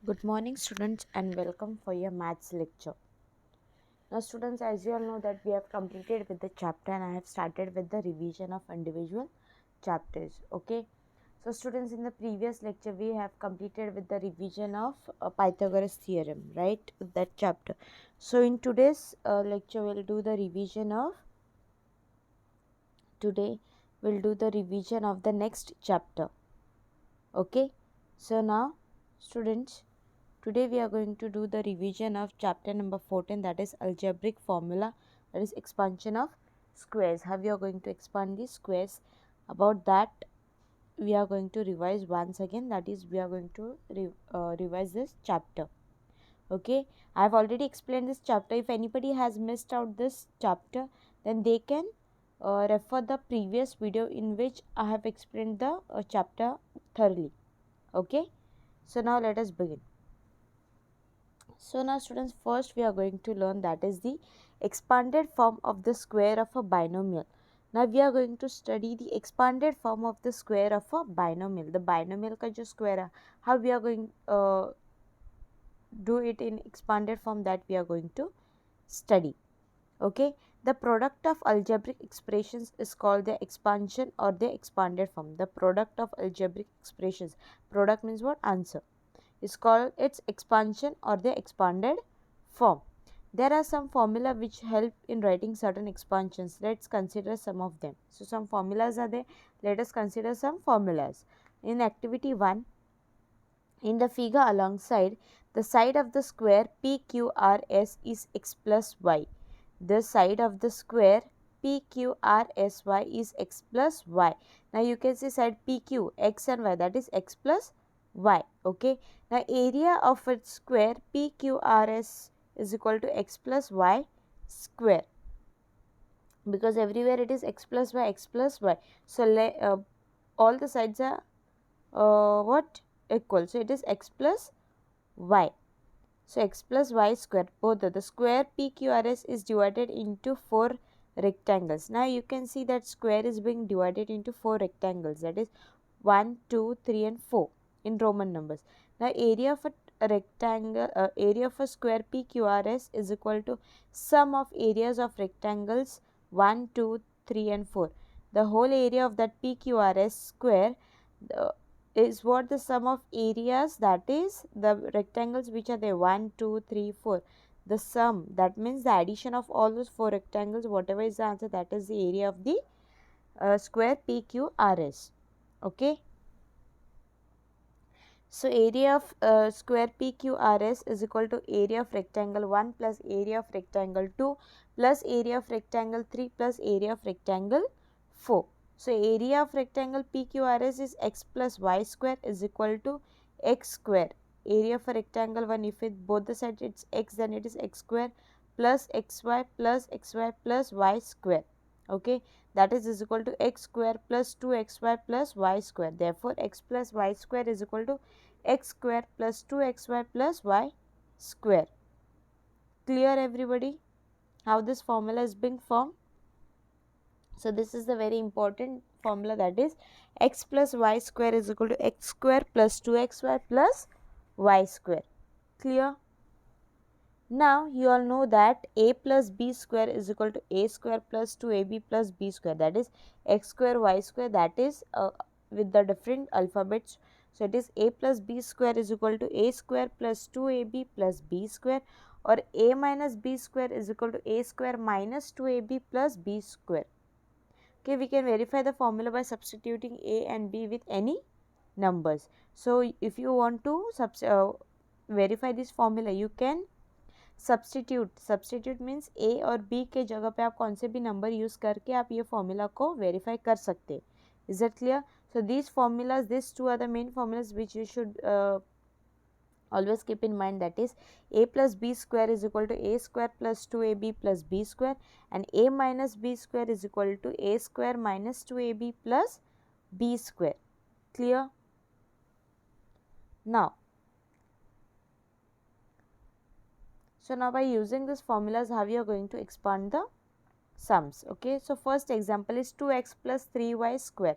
Good morning students and welcome for your maths lecture. Now students, as you all know that we have completed with the chapter and I have started with the revision of individual chapters. Okay. So students, in the previous lecture we have completed with the revision of Pythagoras theorem, right, with that chapter. So in today's lecture we'll do the revision of the next chapter. Okay. So now students, today we are going to do the revision of chapter number 14, that is algebraic formula, that is expansion of squares. How we are going to expand these squares, about that we are going to revise once again, that is we are going to revise this chapter. Okay, I have already explained this chapter. If anybody has missed out this chapter, then they can refer the previous video in which I have explained the chapter thoroughly. Okay, so now let us begin. So now students, first we are going to learn, that is the expanded form of the square of a binomial. Now we are going to study the expanded form of the square of a binomial. The binomial का जो square है, how we are going do it in expanded form, that we are going to study. Okay, the product of algebraic expressions is called the expansion or the expanded form. The product of algebraic expressions, product means what? Answer, is called its expansion or the expanded form. There are some formula which help in writing certain expansions. Let's consider some of them. So some formulas are there. Let us consider some formulas. In activity 1, in the figure alongside, the side of the square PQRS is x plus y. The side of the square PQRSY is x plus y. Now you can see side PQ, x and y, that is x plus y. Okay. Now area of its square PQRS is equal to x plus y square, because everywhere it is x plus y, x plus y. So all the sides are what? Equal. So it is x plus y. So x plus y square, both of the square PQRS is divided into 4 rectangles. Now you can see that square is being divided into 4 rectangles, that is 1, 2, 3 and 4 in Roman numbers. Now area of a rectangle, area of a square PQRS is equal to sum of areas of rectangles 1, 2, 3 and 4. The whole area of that PQRS square is what? The sum of areas, that is the rectangles which are there 1, 2, 3, 4. The sum, that means the addition of all those 4 rectangles, whatever is the answer, that is the area of the square PQRS. Okay. So area of square PQRS is equal to area of rectangle 1 plus area of rectangle 2 plus area of rectangle 3 plus area of rectangle 4. So area of rectangle PQRS is x plus y square is equal to x square. Area for rectangle 1, if it both the sides it's x, then it is x square plus xy plus y square. Okay, that is equal to x square plus 2xy plus y square. Therefore x plus y square is equal to x square plus 2xy plus y square. Clear everybody how this formula is being formed? So this is the very important formula, that is x plus y square is equal to x square plus 2xy plus y square. Clear? Now you all know that a plus b square is equal to a square plus 2ab plus b square, that is x square y square, that is with the different alphabets. So it is a plus b square is equal to a square plus 2ab plus b square, or a minus b square is equal to a square minus 2ab plus b square. Okay, we can verify the formula by substituting a and b with any numbers. So if you want to verify this formula, you can substitute means A और B के जगह पे आप कौन से भी number use करके आप ये फॉर्मूला को वेरीफाई कर सकते हैं. Is it clear? So these formulas, this two are the main formulas which you should always keep in mind, that is a plus b square is equal to a square plus 2ab plus b square, and a minus b square is equal to a square minus 2ab plus b square. Clear? Now, so now by using these formulas, how we are going to expand the sums. Okay, so first example is 2x plus 3y square.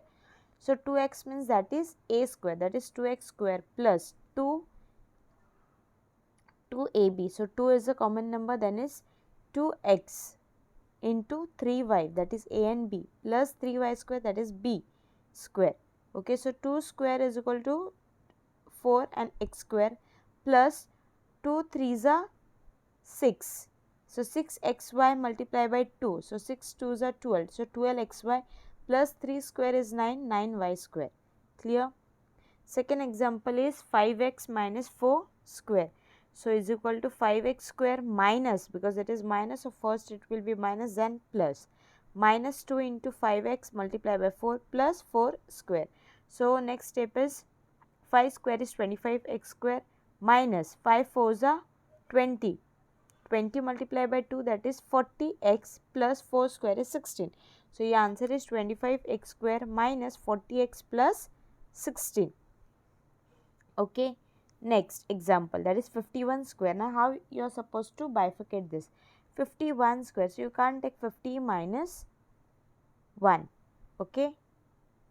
So 2x means that is a square, that is 2x square plus 2 2ab. So 2 is a common number, then is 2x into 3y, that is a and b, plus 3y square, that is b square. Okay, so 2 square is equal to 4 and x square, plus 2 3s are 6. So 6xy multiplied by 2. So 6 2s are 12. So 12xy plus 3 square is 9, 9y square. Clear? Second example is 5x minus 4 square. So is equal to 5x square minus, because it is minus, so first it will be minus then plus. Minus 2 into 5x multiplied by 4 plus 4 square. So next step is 5 square is 25x square minus 5 4s are 20. 20 multiplied by 2, that is 40x plus 4 square is 16. So your answer is 25x square minus 40x plus 16. Okay, next example, that is 51 square. Now how you are supposed to bifurcate this? 51 square, so you can't take 50 minus 1. Okay,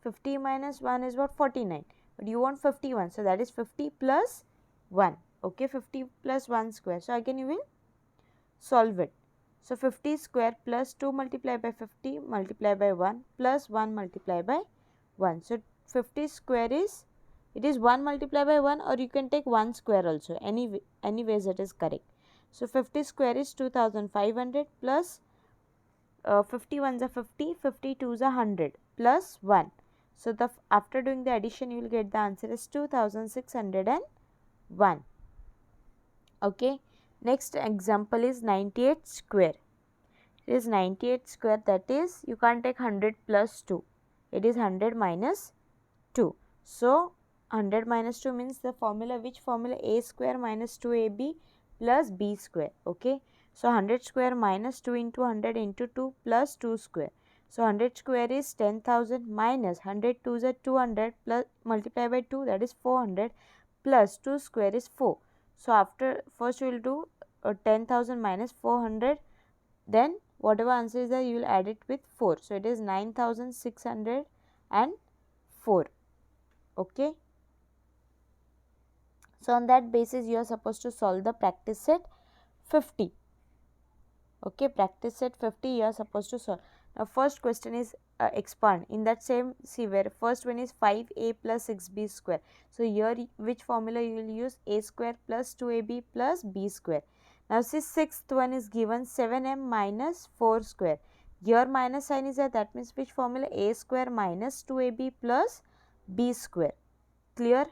50 minus 1 is what? 49, but you want 51, so that is 50 plus 1. Okay, 50 plus 1 square. So again you will solve it. So 50 square plus 2 multiplied by 50 multiplied by 1 plus 1 multiplied by 1. So 50 square is, it is 1 multiplied by 1, or you can take 1 square also. Anyways it is correct. So 50 square is 2500 plus 50 ones are 50, 52s are 100 plus 1. So after doing the addition you will get the answer as 2601. Okay. Next example is 98 square. It is 98 square, that is you can't take 100 plus 2. It is 100 minus 2. So 100 minus 2 means the formula, which formula? A square minus 2ab plus b square. Okay. So 100 square minus 2 into 100 into 2 plus 2 square. So 100 square is 10,000 minus 100 2s are 200 plus multiply by 2, that is 400 plus 2 square is 4. So after first you will do 10,000 minus 400, then whatever answer is there you will add it with 4. So it is 9,604. Okay. So on that basis you are supposed to solve the practice set 50. Okay, practice set 50 you are supposed to solve. Now first question is expand. In that same, see where first one is 5a plus 6b square. So here which formula you will use? A square plus 2ab plus b square. Now see sixth one is given 7m minus 4 square. Here minus sign is there, that means which formula? A square minus 2ab plus b square. Clear?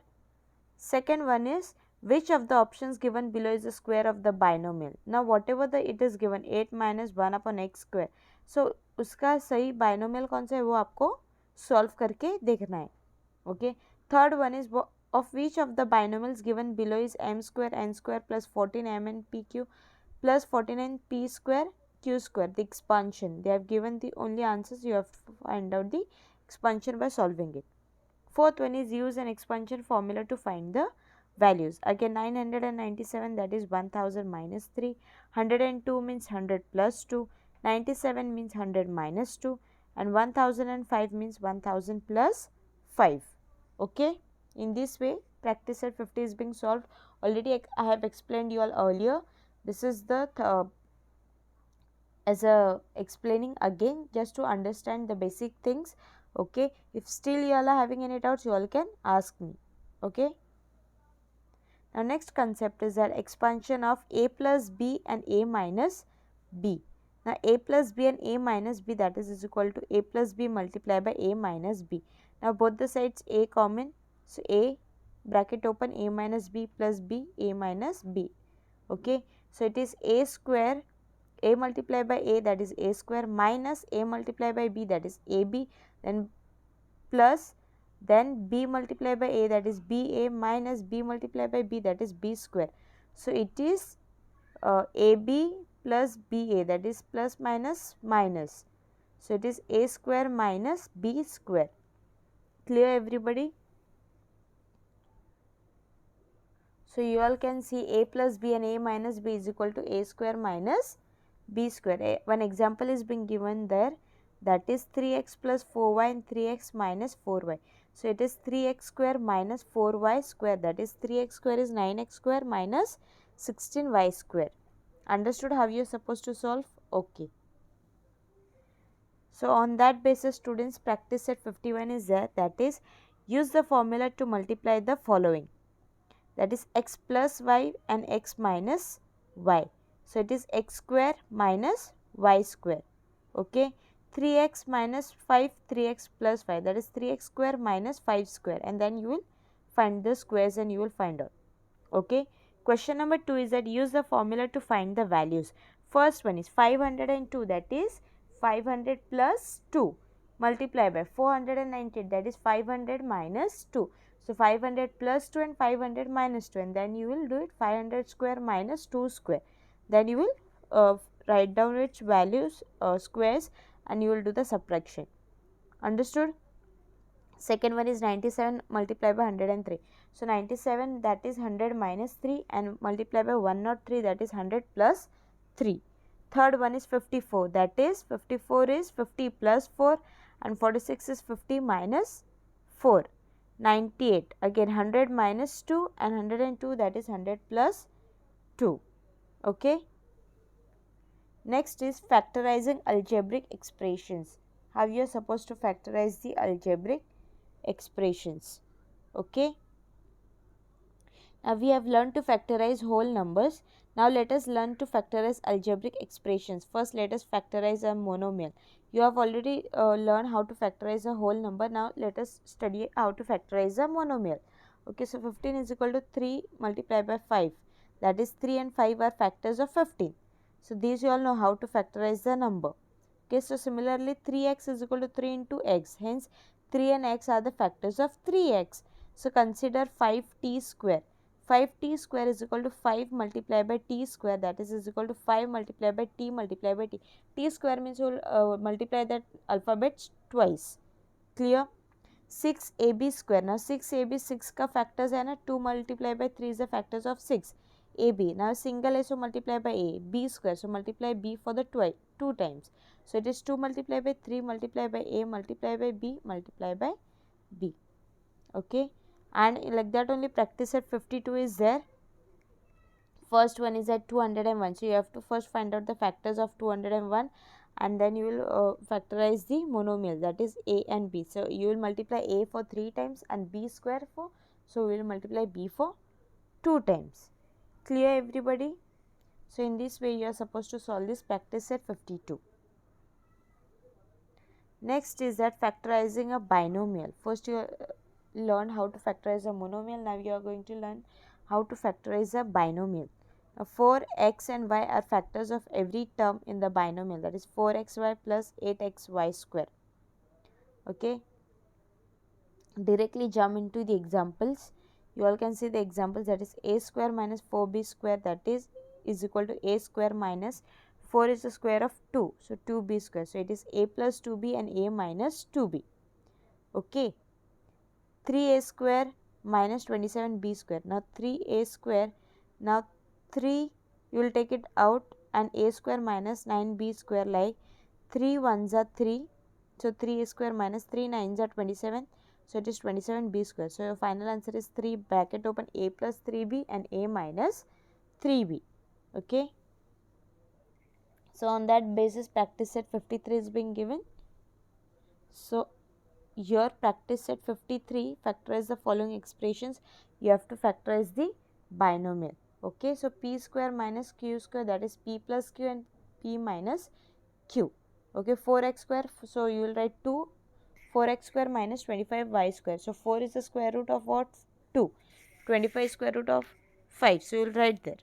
Second one is which of the options given below is the square of the binomial. Now whatever the it is given 8 minus 1 upon x square. So उसका सही binomial कौन सा है वो आपको solve करके देखना है. Okay. Third one is of which of the binomials given below is m square n square plus 14m and pq plus 49 p square q square. The expansion, they have given the only answers, you have to find out the expansion by solving it. Fourth one is use an expansion formula to find the values. Again 997, that is 1000 minus 3, 102 means 100 plus 2, 97 means 100 minus 2, and 1005 means 1000 plus 5. Okay. In this way practice set 50 is being solved. Already I have explained you all earlier. This is the as a explaining again just to understand the basic things. Okay. If still you all are having any doubts, you all can ask me. Okay. Now next concept is that expansion of a plus b and a minus b. Now a plus b and a minus b, that is equal to a plus b multiplied by a minus b. Now both the sides a common. So a bracket open, a minus b plus b, a minus b. Okay. So it is a square, a multiplied by a, that is a square, minus a multiplied by b, that is ab, then plus then b multiplied by a, that is ba, minus b multiplied by b, that is b square. So it is ab plus ba, that is plus minus minus. So it is a square minus b square. Clear everybody? So you all can see a plus b and a minus b is equal to a square minus b square. One example is being given there, that is 3x plus 4y and 3x minus 4y. So it is 3x square minus 4y square, that is 3x square is 9x square minus 16y square. Understood how you are supposed to solve? Okay. So on that basis, students, practice set 51 is there, that is, use the formula to multiply the following, that is x plus y and x minus y. So it is x square minus y square. Okay. 3x minus 5, 3x plus 5, that is 3x square minus 5 square, and then you will find the squares and you will find out. Okay. Question number 2 is that use the formula to find the values. First one is 502, that is 500 plus 2, multiply by 490, that is 500 minus 2. So 500 plus 2 and 500 minus 2, and then you will do it 500 square minus 2 square. Then you will write down its values, squares, and you will do the subtraction. Understood? Second one is 97 multiplied by 103. So 97, that is 100 minus 3, and multiply by 103, that is 100 plus 3. Third one is 54, that is 54 is 50 plus 4, and 46 is 50 minus 4. 98, again 100 minus 2 and 102, that is 100 plus 2. Okay. Next is factorizing algebraic expressions. How you are supposed to factorize the algebraic expressions. Okay. Now we have learned to factorize whole numbers. Now let us learn to factorize algebraic expressions. First let us factorize a monomial. You have already learned how to factorize a whole number. Now let us study how to factorize a monomial. Okay, so 15 is equal to 3 multiplied by 5. That is 3 and 5 are factors of 15. So these you all know how to factorize the number. Okay, so similarly 3x is equal to 3 into x. Hence 3 and x are the factors of 3x. So consider 5t square. 5t square is equal to 5 multiplied by t square, that is equal to 5 multiplied by t multiplied by t. T square means you will multiply that alphabet twice. Clear? 6ab square. Now 6ab 6 ka factors hai na, 2 multiplied by 3 is the factors of 6. AB. Now single है, so multiply by A. B square, so multiply B for the 2 times. So it is 2 multiplied by 3 multiplied by A multiplied by B multiplied by B. Okay. And like that only practice at 52 is there. First one is at 201. So you have to first find out the factors of 201, and then you will factorize the monomial, that is A and B. So you will multiply A for 3 times and B square for, so we will multiply B for 2 times. Clear everybody? So in this way you are supposed to solve this practice set 52. Next is that factorizing a binomial. First you learned how to factorize a monomial. Now you are going to learn how to factorize a binomial. Now 4x and y are factors of every term in the binomial, that is 4xy plus 8xy square. Okay. Directly jump into the examples. You all can see the examples, that is a square minus 4b square, that is equal to a square minus 4 is the square of 2. So 2b square. So it is a plus 2b and a minus 2b. Okay. 3a square minus 27b square. Now 3a square. Now 3 you will take it out, and a square minus 9b square, like 3 ones are 3. So 3a square minus 3 nines are 27. So it is 27b square. So your final answer is 3 bracket open a plus 3b and a minus 3b. Okay. So on that basis practice set 53 is being given. So your practice set 53, factorize the following expressions. You have to factorize the binomial. Okay. So p square minus q square, that is p plus q and p minus q. Okay. 4x square. So you will write 2. 4x square minus 25y square. So 4 is the square root of what? 2. 25 is square root of 5. So you will write there.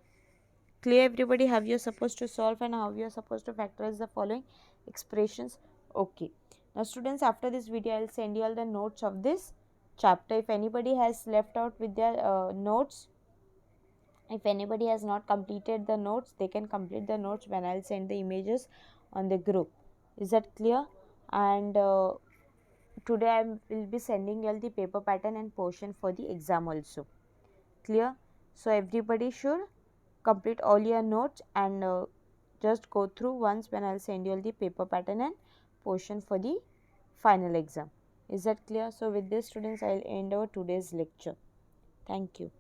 Clear everybody how you are supposed to solve and how you are supposed to factorize the following expressions. Okay. Now students, after this video I will send you all the notes of this chapter. If anybody has left out with their notes, if anybody has not completed the notes, they can complete the notes when I will send the images on the group. Is that clear? And today I will be sending you all the paper pattern and portion for the exam also. Clear? So everybody should complete all your notes and just go through once when I will send you all the paper pattern and portion for the final exam. Is that clear? So with this students, I will end our today's lecture. Thank you.